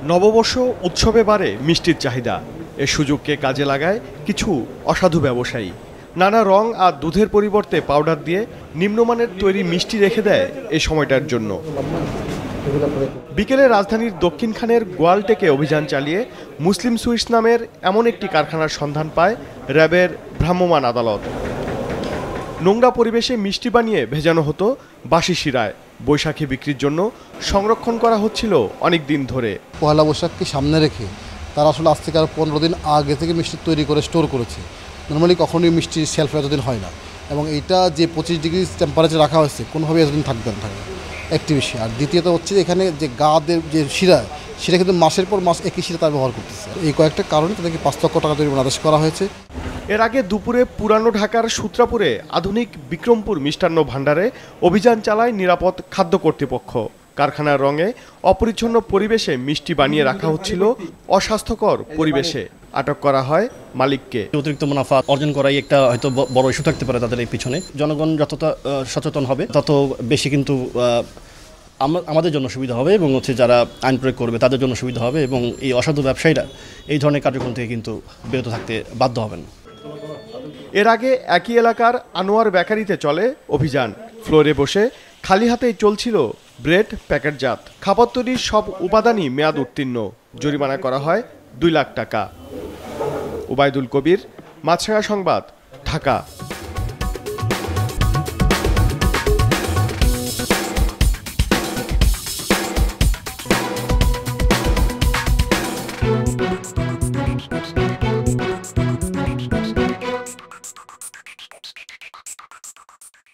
নববর্ষ উৎসবে বাড়ে মিষ্টির চাহিদা। এ সুযোগকে কাজে লাগায় কিছু অসাধু ব্যবসায়ী। নানা রং আর দুধের পরিবর্তে পাউডার দিয়ে নিম্নমানের তৈরি মিষ্টি রেখে দেয় এই সময়টার জন্য। বিকেলে রাজধানীর দক্ষিণখানের গোয়ালটেকে অভিযান চালিয়ে মুসলিম সুইটস নামের এমন একটি কারখানার সন্ধান পায় র্যাবের ভ্রাম্যমাণ আদালত। নোংরা পরিবেশে মিষ্টি বানিয়ে ভেজানো হতো বাসি শিরায়। বৈশাখী বিক্রির জন্য সংরক্ষণ করা হচ্ছিল অনেক দিন ধরে। পয়লা বৈশাখকে সামনে রেখে তারা আসলে আজ থেকে আর 15 দিন আগে থেকে মিষ্টি তৈরি করে স্টোর করেছে। নর্মালি কখনোই মিষ্টির শেলফ এতদিন হয় না, এবং এইটা যে 25 ডিগ্রি টেম্পারেচার রাখা হয়েছে কোনোভাবেই এতদিন থাকবে না। একটি বিষয়। আর দ্বিতীয়ত হচ্ছে এখানে যে গাদের যে শিরা, সেটা কিন্তু মাসের পর মাস একই শিরা তারা ব্যবহার করতেছে। এই কয়েকটা কারণে তাদেরকে 5 লক্ষ টাকা জরিমানা আদেশ করা হয়েছে। এর আগে দুপুরে পুরানো ঢাকার সূত্রাপুরে আধুনিক বিক্রমপুর মিষ্টান্ন ভাণ্ডারে অভিযান চালায় নিরাপদ খাদ্য কর্তৃপক্ষ। কারখানার রঙে অপরিচ্ছন্ন পরিবেশে মিষ্টি বানিয়ে রাখা হচ্ছিল অস্বাস্থ্যকর পরিবেশে। আটক করা হয় মালিককে। অতিরিক্ত মুনাফা অর্জন করাই একটা হয়তো বড় ইস্যু থাকতে পারে তাদের এই পিছনে। জনগণ যতটা সচেতন হবে তত বেশি কিন্তু আমাদের জন্য সুবিধা হবে, এবং হচ্ছে যারা আইন প্রয়োগ করবে তাদের জন্য সুবিধা হবে, এবং এই অসাধু ব্যবসায়ীরা এই ধরনের কার্যক্রম থেকে কিন্তু বিরত থাকতে বাধ্য হবেন। এর আগে একই এলাকার আনোয়ার বেকারিতে চলে অভিযান। ফ্লোরে বসে খালি হাতেই চলছিল ব্রেড প্যাকেটজাত খাবার তৈরির সব উপাদানই মেয়াদ উত্তীর্ণ। জরিমানা করা হয় 2 লাখ টাকা। ওবায়দুল কবির, মাছরাঙা সংবাদ, ঢাকা।